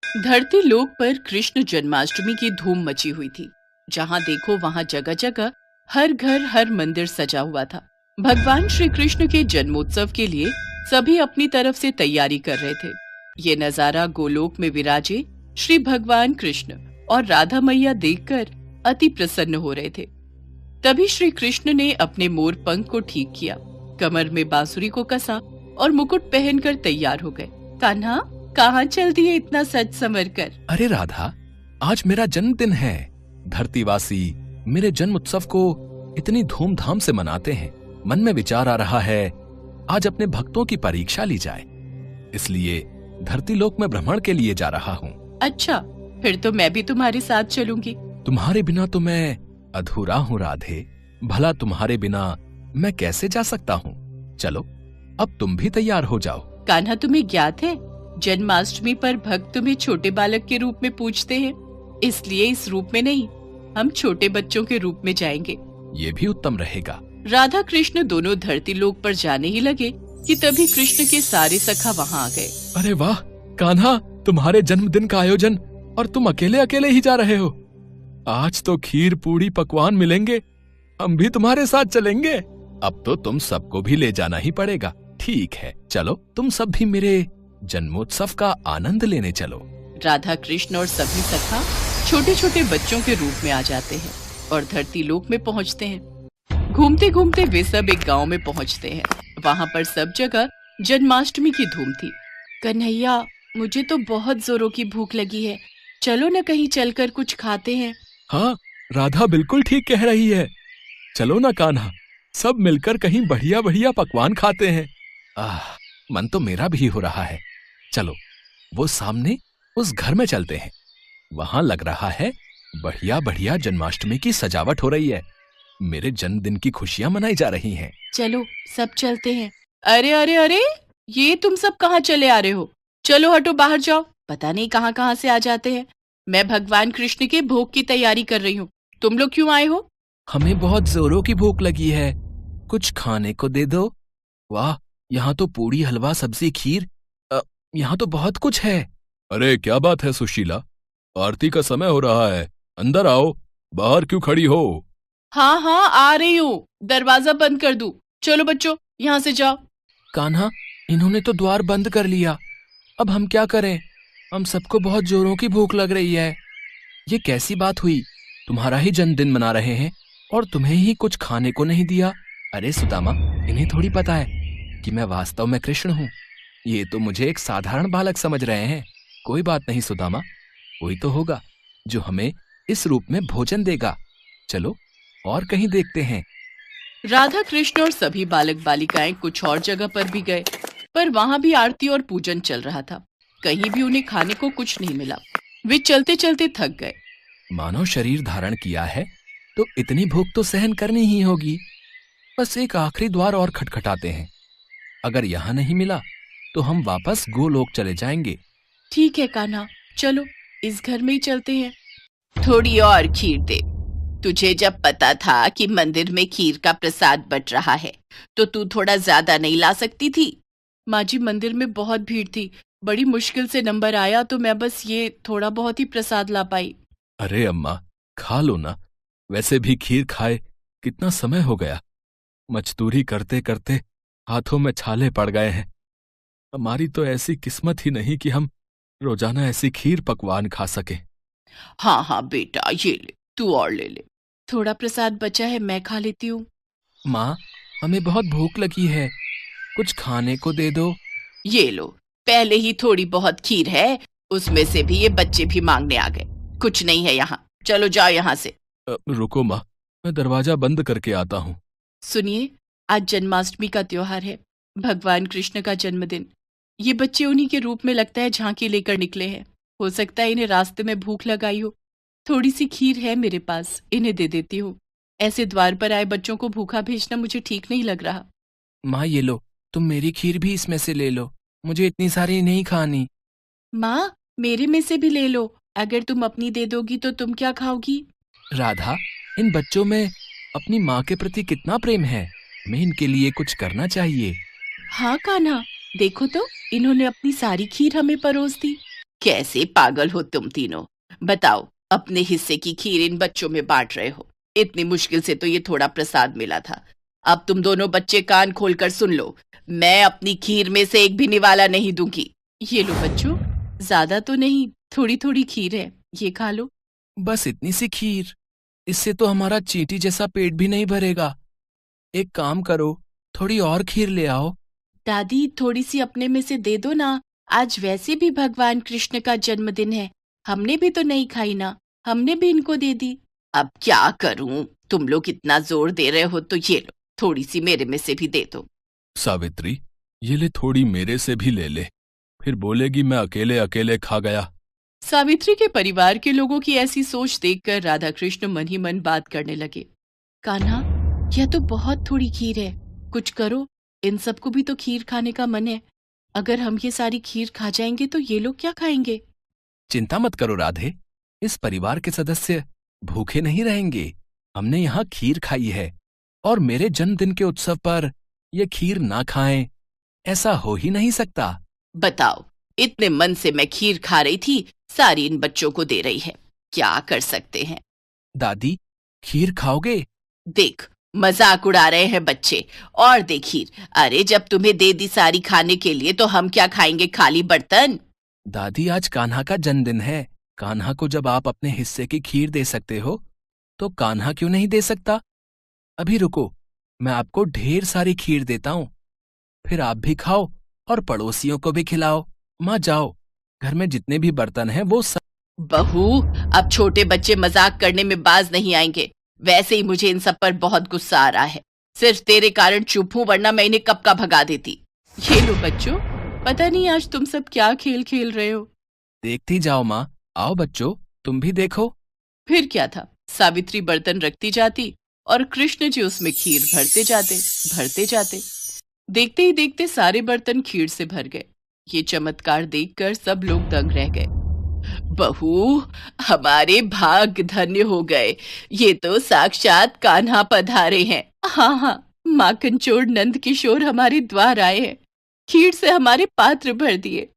धरती लोक पर कृष्ण जन्माष्टमी की धूम मची हुई थी। जहाँ देखो वहाँ जगह जगह हर घर हर मंदिर सजा हुआ था। भगवान श्री कृष्ण के जन्मोत्सव के लिए सभी अपनी तरफ से तैयारी कर रहे थे। ये नजारा गोलोक में विराजे श्री भगवान कृष्ण और राधा मैया देखकर अति प्रसन्न हो रहे थे। तभी श्री कृष्ण ने अपने मोर पंख को ठीक किया, कमर में बांसुरी को कसा और मुकुट पहनकर तैयार हो गए। कान्हा, कहाँ चल दिए इतना सज संवर कर? अरे राधा, आज मेरा जन्मदिन है। धरतीवासी मेरे जन्म उत्सव को इतनी धूमधाम से मनाते हैं। मन में विचार आ रहा है आज अपने भक्तों की परीक्षा ली जाए, इसलिए धरती लोक में भ्रमण के लिए जा रहा हूँ। अच्छा, फिर तो मैं भी तुम्हारे साथ चलूंगी। तुम्हारे बिना तो मैं अधूरा हूँ राधे। भला तुम्हारे बिना मैं कैसे जा सकता हूँ? चलो, अब तुम भी तैयार हो जाओ। कान्हा, तुम्हें ज्ञात है जन्माष्टमी पर भक्त तुम्हें छोटे बालक के रूप में पूजते हैं, इसलिए इस रूप में नहीं, हम छोटे बच्चों के रूप में जाएंगे। ये भी उत्तम रहेगा। राधा कृष्ण दोनों धरती लोक पर जाने ही लगे कि तभी कृष्ण के सारे सखा वहाँ आ गए। अरे वाह कान्हा, तुम्हारे जन्मदिन का आयोजन और तुम अकेले अकेले ही जा रहे हो। आज तो खीर पूड़ी पकवान मिलेंगे, हम भी तुम्हारे साथ चलेंगे। अब तो तुम सबको भी ले जाना ही पड़ेगा। ठीक है, चलो तुम सब भी मेरे जन्मोत्सव का आनंद लेने चलो। राधा कृष्ण और सभी सखा छोटे छोटे बच्चों के रूप में आ जाते हैं और धरती लोक में पहुंचते हैं। घूमते घूमते वे सब एक गांव में पहुंचते हैं। वहां पर सब जगह जन्माष्टमी की धूम थी। कन्हैया, मुझे तो बहुत जोरों की भूख लगी है, चलो न कहीं चलकर कुछ खाते हैं। हाँ, राधा बिल्कुल ठीक कह रही है। चलो ना कान्हा, सब मिलकर कहीं बढ़िया बढ़िया पकवान खाते हैं। मन तो मेरा भी हो रहा है। चलो, वो सामने उस घर में चलते हैं। वहां लग रहा है बढ़िया बढ़िया जन्माष्टमी की सजावट हो रही है। मेरे जन्मदिन की खुशियां मनाई जा रही हैं। चलो, सब चलते हैं। अरे अरे अरे, ये तुम सब कहाँ चले आ रहे हो? चलो हटो, बाहर जाओ। पता नहीं कहाँ कहाँ से आ जाते हैं। मैं भगवान कृष्ण के भोग की तैयारी कर रही हूँ। तुम लोग क्यों आए हो? हमें बहुत जोरों की भूख लगी है, कुछ खाने को दे दो। वाह, यहाँ तो पूड़ी हलवा सब्जी खीर, यहाँ तो बहुत कुछ है। अरे क्या बात है सुशीला, आरती का समय हो रहा है, अंदर आओ। बाहर क्यों खड़ी हो? हाँ हाँ, आ रही हूँ। दरवाजा बंद कर दूं? चलो बच्चों, यहाँ से जाओ। कान्हा, इन्होंने तो द्वार बंद कर लिया। अब हम क्या करें? हम सबको बहुत जोरों की भूख लग रही है। ये कैसी बात हुई? तुम्हारा ही जन्मदिन मना रहे हैं और तुम्हें ही कुछ खाने को नहीं दिया। अरे सुदामा, इन्हें थोड़ी पता है कि मैं वास्तव में कृष्ण हूँ। ये तो मुझे एक साधारण बालक समझ रहे हैं। कोई बात नहीं सुदामा, कोई तो होगा जो हमें इस रूप में भोजन देगा। चलो और कहीं देखते हैं। राधा कृष्ण और सभी बालक बालिकाएं कुछ और जगह पर भी गए, पर वहां भी आरती और पूजन चल रहा था। कहीं भी उन्हें खाने को कुछ नहीं मिला। वे चलते चलते थक गए। मानव शरीर धारण किया है तो इतनी भूख तो सहन करनी ही होगी। बस एक आखिरी द्वार और खटखटाते हैं। अगर यहाँ नहीं मिला तो हम वापस गोलोक चले जाएंगे। ठीक है कान्हा, चलो इस घर में ही चलते हैं। थोड़ी और खीर दे। तुझे जब पता था कि मंदिर में खीर का प्रसाद बट रहा है तो तू थोड़ा ज्यादा नहीं ला सकती थी? माँ जी, मंदिर में बहुत भीड़ थी, बड़ी मुश्किल से नंबर आया तो मैं बस ये थोड़ा बहुत ही प्रसाद ला पाई। अरे अम्मा, खा लो ना। वैसे भी खीर खाए कितना समय हो गया। मजदूरी करते करते हाथों में छाले पड़ गए हैं। हमारी तो ऐसी किस्मत ही नहीं कि हम रोजाना ऐसी खीर पकवान खा सके। हाँ हाँ बेटा, ये ले, तू और ले ले। थोड़ा प्रसाद बचा है, मैं खा लेती हूँ। माँ, हमें बहुत भूख लगी है, कुछ खाने को दे दो। ये लो, पहले ही थोड़ी बहुत खीर है, उसमें से भी ये बच्चे भी मांगने आ गए। कुछ नहीं है यहाँ, चलो जाओ यहाँ से। रुको माँ, मैं दरवाजा बंद करके आता हूँ। सुनिए, आज जन्माष्टमी का त्योहार है, भगवान कृष्ण का जन्मदिन। ये बच्चे उन्हीं के रूप में लगता है झांकी लेकर निकले हैं। हो सकता है इन्हें रास्ते में भूख लगाई हो। थोड़ी सी खीर है मेरे पास, इन्हें दे देती हूँ। ऐसे द्वार पर आए बच्चों को भूखा भेजना मुझे ठीक नहीं लग रहा। माँ ये लो, तुम मेरी खीर भी इसमें से ले लो, मुझे इतनी सारी नहीं खानी। माँ, मेरे में से भी ले लो। अगर तुम अपनी दे दोगी तो तुम क्या खाओगी? राधा, इन बच्चों में अपनी माँ के प्रति कितना प्रेम है, हमें इनके लिए कुछ करना चाहिए। हाँ कान्हा, देखो तो, इन्होंने अपनी सारी खीर हमें परोस दी। कैसे पागल हो तुम तीनों। बताओ, अपने हिस्से की खीर इन बच्चों में बांट रहे हो। इतनी मुश्किल से तो ये थोड़ा प्रसाद मिला था। अब तुम दोनों बच्चे कान खोलकर सुन लो, मैं अपनी खीर में से एक भी निवाला नहीं दूंगी। ये लो बच्चों, ज्यादा तो नहीं, थोड़ी थोड़ी खीर है, ये खा लो। बस इतनी सी खीर? इससे तो हमारा चींटी जैसा पेट भी नहीं भरेगा। एक काम करो, थोड़ी और खीर ले आओ। दादी, थोड़ी सी अपने में से दे दो ना। आज वैसे भी भगवान कृष्ण का जन्मदिन है, हमने भी तो नहीं खाई ना, हमने भी इनको दे दी। अब क्या करूं, तुम लोग इतना जोर दे रहे हो तो ये लो, थोड़ी सी मेरे में से भी दे दो। सावित्री, ये ले, थोड़ी मेरे से भी ले ले, फिर बोलेगी मैं अकेले अकेले खा गया। सावित्री के परिवार के लोगों की ऐसी सोच देखकर राधा कृष्ण मन ही मन बात करने लगे। कान्हा, यह तो बहुत थोड़ी खीर है, कुछ करो, इन सबको भी तो खीर खाने का मन है। अगर हम ये सारी खीर खा जाएंगे तो ये लोग क्या खाएंगे? चिंता मत करो राधे, इस परिवार के सदस्य भूखे नहीं रहेंगे। हमने यहाँ खीर खाई है, और मेरे जन्मदिन के उत्सव पर ये खीर ना खाएं, ऐसा हो ही नहीं सकता। बताओ, इतने मन से मैं खीर खा रही थी, सारी इन बच्चों को दे रही है, क्या कर सकते हैं। दादी, खीर खाओगे? देख, मजाक उड़ा रहे हैं बच्चे, और दे खीर। अरे जब तुम्हें दे दी सारी खाने के लिए तो हम क्या खाएंगे, खाली बर्तन? दादी, आज कान्हा का जन्मदिन है। कान्हा को जब आप अपने हिस्से की खीर दे सकते हो, तो कान्हा क्यों नहीं दे सकता? अभी रुको, मैं आपको ढेर सारी खीर देता हूँ, फिर आप भी खाओ और पड़ोसियों को भी खिलाओ। माँ जाओ, घर में जितने भी बर्तन हैं वो सब। बहू, अब छोटे बच्चे मजाक करने में बाज नहीं आएंगे। वैसे ही मुझे इन सब पर बहुत गुस्सा आ रहा है। सिर्फ तेरे कारण चुप हूं, वरना मैं इन्हें कब का भगा देती। ये लो बच्चों, पता नहीं आज तुम सब क्या खेल खेल रहे हो। देखती जाओ माँ, आओ बच्चों, तुम भी देखो। फिर क्या था, सावित्री बर्तन रखती जाती और कृष्ण जी उसमें खीर भरते जाते। देखते ही देखते सारे बर्तन खीर से भर गए। ये चमत्कार देखकर सब लोग दंग रह गए। बहू, हमारे भाग धन्य हो गए, ये तो साक्षात कान्हा पधारे हैं। हाँ हाँ, माखन चोर नंद किशोर हमारे द्वार आए हैं, खीर से हमारे पात्र भर दिए।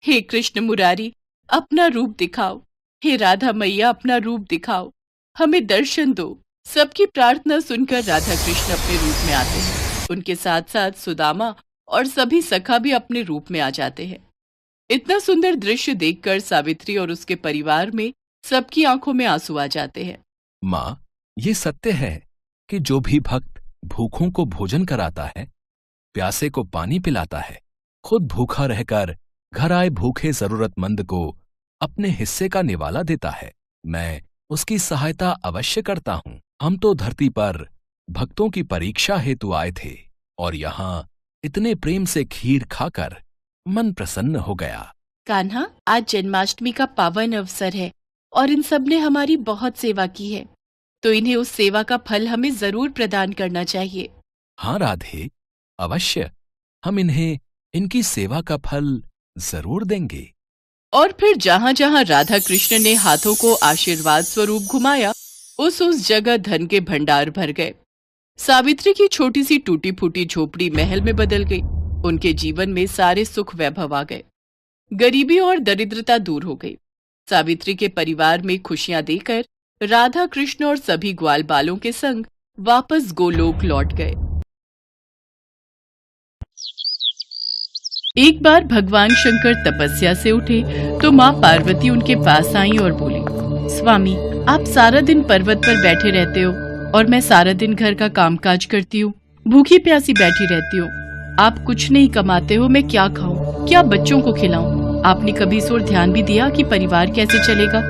हे कृष्ण मुरारी, अपना रूप दिखाओ। हे राधा मैया, अपना रूप दिखाओ, हमें दर्शन दो। सबकी प्रार्थना सुनकर राधा कृष्ण अपने रूप में आते हैं। उनके साथ साथ सुदामा और सभी सखा भी अपने रूप में आ जाते हैं। इतना सुंदर दृश्य देखकर सावित्री और उसके परिवार में सबकी आंखों में आंसू आ जाते हैं। माँ, ये सत्य है कि जो भी भक्त भूखों को भोजन कराता है, प्यासे को पानी पिलाता है, खुद भूखा रहकर घर आए भूखे जरूरतमंद को अपने हिस्से का निवाला देता है, मैं उसकी सहायता अवश्य करता हूँ। हम तो धरती पर भक्तों की परीक्षा हेतु आए थे, और यहाँ इतने प्रेम से खीर खाकर मन प्रसन्न हो गया। कान्हा, आज जन्माष्टमी का पावन अवसर है और इन सब ने हमारी बहुत सेवा की है, तो इन्हें उस सेवा का फल हमें जरूर प्रदान करना चाहिए। हाँ राधे, अवश्य, हम इन्हें इनकी सेवा का फल जरूर देंगे। और फिर जहाँ जहाँ राधा कृष्ण ने हाथों को आशीर्वाद स्वरूप घुमाया, उस जगह धन के भंडार भर गए। सावित्री की छोटी सी टूटी फूटी झोपड़ी महल में बदल गई। उनके जीवन में सारे सुख वैभव आ गए, गरीबी और दरिद्रता दूर हो गई। सावित्री के परिवार में खुशियां देकर राधा कृष्ण और सभी ग्वाल बालों के संग वापस गोलोक लौट गए। एक बार भगवान शंकर तपस्या से उठे तो माँ पार्वती उनके पास आई और बोली, स्वामी, आप सारा दिन पर्वत पर बैठे रहते हो और मैं सारा दिन घर का कामकाज करती हूँ, भूखी प्यासी बैठी रहती हूँ। आप कुछ नहीं कमाते हो, मैं क्या खाऊं, क्या बच्चों को खिलाऊं? आपने कभी इस ओर ध्यान भी दिया कि परिवार कैसे चलेगा?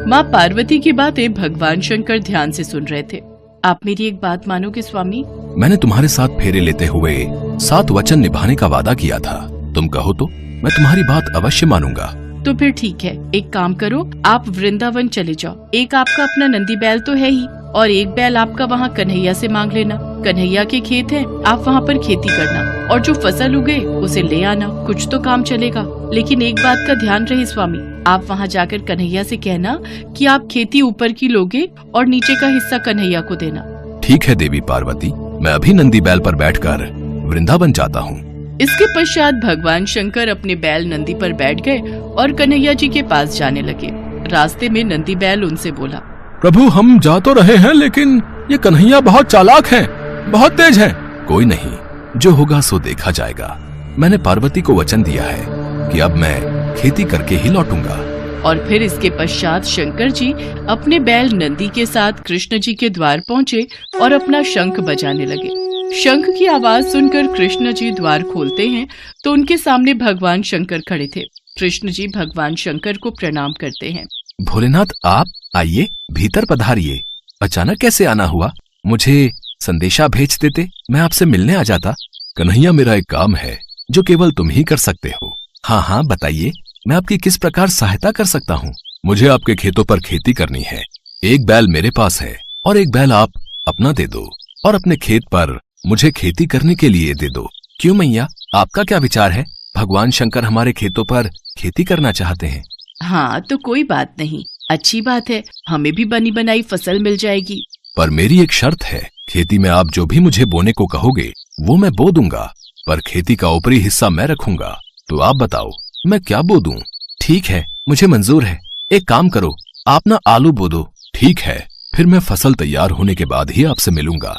माँ पार्वती की बातें भगवान शंकर ध्यान से सुन रहे थे। आप मेरी एक बात मानोगे स्वामी? मैंने तुम्हारे साथ फेरे लेते हुए 7 वचन निभाने का वादा किया था। तुम कहो तो मैं तुम्हारी बात अवश्य मानूंगा। तो फिर ठीक है, एक काम करो, आप वृंदावन चले जाओ। एक आपका अपना नंदी बैल तो है ही, और एक बैल आपका वहाँ कन्हैया से मांग लेना। कन्हैया के खेत हैं, आप वहाँ पर खेती करना और जो फसल उगे उसे ले आना, कुछ तो काम चलेगा। लेकिन एक बात का ध्यान रहे स्वामी, आप वहाँ जाकर कन्हैया से कहना कि आप खेती ऊपर की लोगे और नीचे का हिस्सा कन्हैया को देना। ठीक है देवी पार्वती, मैं अभी नंदी बैल पर बैठकर वृंदावन जाता हूँ। इसके पश्चात भगवान शंकर अपने बैल नंदी पर बैठ गए और कन्हैया जी के पास जाने लगे। रास्ते में नंदी बैल उनसे बोला, प्रभु हम जा तो रहे हैं, लेकिन ये कन्हैया बहुत चालाक हैं, बहुत तेज हैं। कोई नहीं, जो होगा सो देखा जाएगा। मैंने पार्वती को वचन दिया है कि अब मैं खेती करके ही लौटूंगा। और फिर इसके पश्चात शंकर जी अपने बैल नंदी के साथ कृष्ण जी के द्वार पहुँचे और अपना शंख बजाने लगे। शंख की आवाज सुनकर कृष्ण जी द्वार खोलते हैं तो उनके सामने भगवान शंकर खड़े थे। कृष्ण जी भगवान शंकर को प्रणाम करते हैं। भोलेनाथ आप आइए, भीतर पधारिए। अचानक कैसे आना हुआ? मुझे संदेशा भेज देते, मैं आपसे मिलने आ जाता। कन्हैया मेरा एक काम है जो केवल तुम ही कर सकते हो। हाँ हाँ बताइए, मैं आपकी किस प्रकार सहायता कर सकता हूँ? मुझे आपके खेतों पर खेती करनी है। एक बैल मेरे पास है और एक बैल आप अपना दे दो और अपने खेत पर मुझे खेती करने के लिए दे दो। क्यों मैया, आपका क्या विचार है? भगवान शंकर हमारे खेतों पर खेती करना चाहते हैं। हाँ तो कोई बात नहीं, अच्छी बात है, हमें भी बनी बनाई फसल मिल जाएगी। पर मेरी एक शर्त है, खेती में आप जो भी मुझे बोने को कहोगे वो मैं बो दूंगा, पर खेती का ऊपरी हिस्सा मैं रखूंगा। तो आप बताओ मैं क्या बो दूं? ठीक है, मुझे मंजूर है। एक काम करो, आप ना आलू बो दो। ठीक है, फिर मैं फसल तैयार होने के बाद ही आपसे मिलूंगा।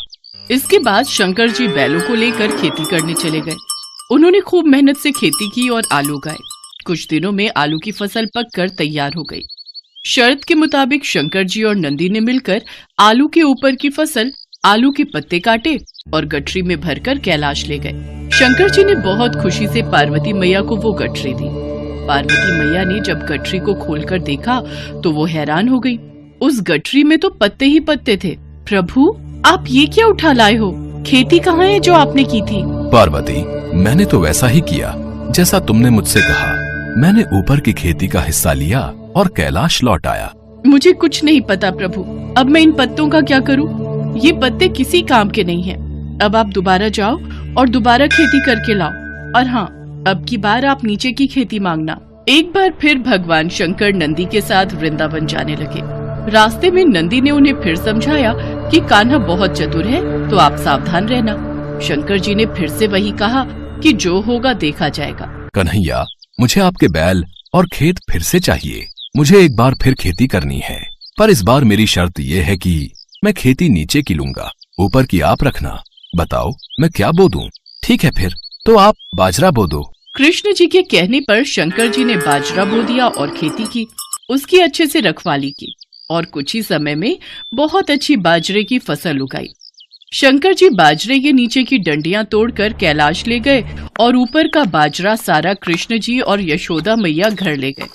इसके बाद शंकर जी बैलों को लेकर खेती करने चले गए। उन्होंने खूब मेहनत से खेती की और आलू उगाए। कुछ दिनों में आलू की फसल पककर तैयार हो गई। शर्त के मुताबिक शंकर जी और नंदी ने मिलकर आलू के ऊपर की फसल, आलू के पत्ते काटे और गठरी में भरकर कैलाश ले गए। शंकर जी ने बहुत खुशी से पार्वती मैया को वो गठरी दी। पार्वती मैया ने जब गठरी को खोलकर देखा तो वो हैरान हो गई। उस गठरी में तो पत्ते ही पत्ते थे। प्रभु आप ये क्या उठा लाए हो? खेती कहाँ है जो आपने की थी? पार्वती मैंने तो वैसा ही किया जैसा तुमने मुझसे कहा। मैंने ऊपर की खेती का हिस्सा लिया और कैलाश लौट आया। मुझे कुछ नहीं पता प्रभु, अब मैं इन पत्तों का क्या करूं? ये पत्ते किसी काम के नहीं हैं। अब आप दोबारा जाओ और दोबारा खेती करके लाओ। और हाँ, अब की बार आप नीचे की खेती मांगना। एक बार फिर भगवान शंकर नंदी के साथ वृंदावन जाने लगे। रास्ते में नंदी ने उन्हें फिर समझाया कि कान्हा बहुत चतुर है, तो आप सावधान रहना। शंकर जी ने फिर से वही कहा कि जो होगा देखा जाएगा। कन्हैया मुझे आपके बैल और खेत फिर से चाहिए। मुझे एक बार फिर खेती करनी है, पर इस बार मेरी शर्त ये है कि मैं खेती नीचे की लूंगा, ऊपर की आप रखना। बताओ मैं क्या बो दूं? ठीक है फिर तो आप बाजरा बो दो। कृष्ण जी के कहने पर शंकर जी ने बाजरा बो दिया और खेती की। उसकी अच्छे से रखवाली की और कुछ ही समय में बहुत अच्छी बाजरे की फसल उगाई। शंकर जी बाजरे के नीचे की डंडियां तोड़कर कैलाश ले गए और ऊपर का बाजरा सारा कृष्ण जी और यशोदा मैया घर ले गए।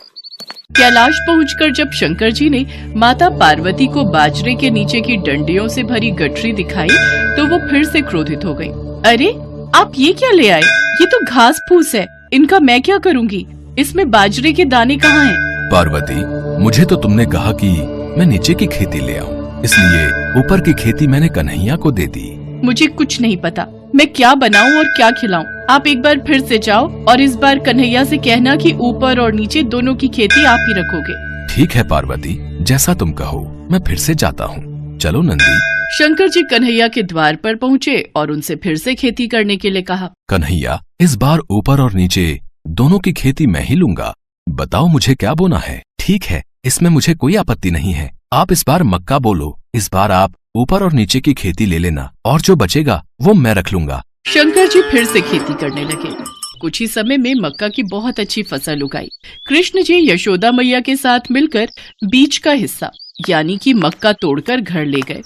कैलाश पहुंचकर जब शंकर जी ने माता पार्वती को बाजरे के नीचे की डंडियों से भरी गठरी दिखाई तो वो फिर से क्रोधित हो गई। अरे आप ये क्या ले आए? ये तो घास फूस है, इनका मैं क्या करूंगी? इसमें बाजरे के दाने कहाँ हैं? पार्वती मुझे तो तुमने कहा कि मैं नीचे की खेती ले आऊं, इसलिए ऊपर की खेती मैंने कन्हैया को दे दी। मुझे कुछ नहीं पता, मैं क्या बनाऊं और क्या खिलाऊं। आप एक बार फिर से जाओ और इस बार कन्हैया से कहना कि ऊपर और नीचे दोनों की खेती आप ही रखोगे। ठीक है पार्वती, जैसा तुम कहो, मैं फिर से जाता हूँ। चलो नंदी। शंकर जी कन्हैया के द्वार पर पहुँचे और उनसे फिर से खेती करने के लिए कहा। कन्हैया इस बार ऊपर और नीचे दोनों की खेती मैं ही लूंगा। बताओ मुझे क्या बोना है? ठीक है, इसमें मुझे कोई आपत्ति नहीं है। आप इस बार मक्का बोलो। इस बार आप ऊपर और नीचे की खेती ले लेना और जो बचेगा वो मैं रख लूंगा। शंकर जी फिर से खेती करने लगे। कुछ ही समय में मक्का की बहुत अच्छी फसल उगाई। कृष्ण जी यशोदा मैया के साथ मिलकर बीच का हिस्सा यानी कि मक्का तोड़कर घर ले गए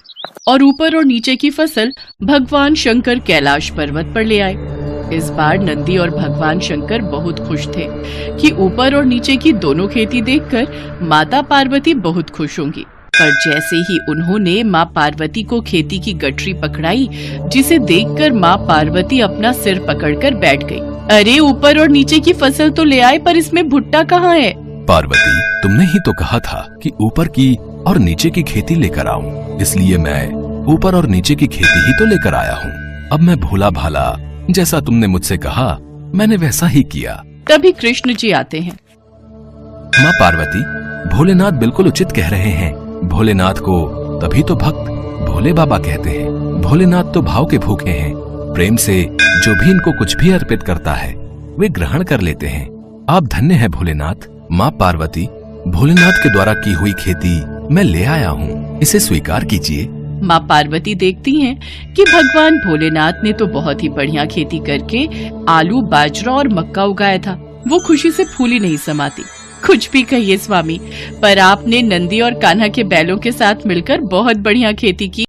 और ऊपर और नीचे की फसल भगवान शंकर कैलाश पर्वत पर ले आए। इस बार नंदी और भगवान शंकर बहुत खुश थे कि ऊपर और नीचे की दोनों खेती देखकर माता पार्वती बहुत खुश होंगी। पर जैसे ही उन्होंने माँ पार्वती को खेती की गठरी पकड़ाई, जिसे देखकर माँ पार्वती अपना सिर पकड़कर बैठ गई। अरे ऊपर और नीचे की फसल तो ले आए, पर इसमें भुट्टा कहाँ है? पार्वती तुमने ही तो कहा था कि ऊपर की और नीचे की खेती लेकर आऊं, इसलिए मैं ऊपर और नीचे की खेती ही तो लेकर आया हूँ। अब मैं भोला भाला जैसा तुमने मुझसे कहा मैंने वैसा ही किया। तभी कृष्ण जी आते हैं। माँ पार्वती भोलेनाथ बिल्कुल उचित कह रहे हैं। भोलेनाथ को तभी तो भक्त भोले बाबा कहते हैं। भोलेनाथ तो भाव के भूखे हैं, प्रेम से जो भी इनको कुछ भी अर्पित करता है वे ग्रहण कर लेते हैं। आप धन्य है भोलेनाथ। माँ पार्वती, भोलेनाथ के द्वारा की हुई खेती मैं ले आया हूँ, इसे स्वीकार कीजिए। माँ पार्वती देखती हैं कि भगवान भोलेनाथ ने तो बहुत ही बढ़िया खेती करके आलू, बाजरा और मक्का उगाया था। वो खुशी से फूली नहीं समाती। कुछ भी कहिए स्वामी, पर आपने नंदी और कान्हा के बैलों के साथ मिलकर बहुत बढ़िया खेती की।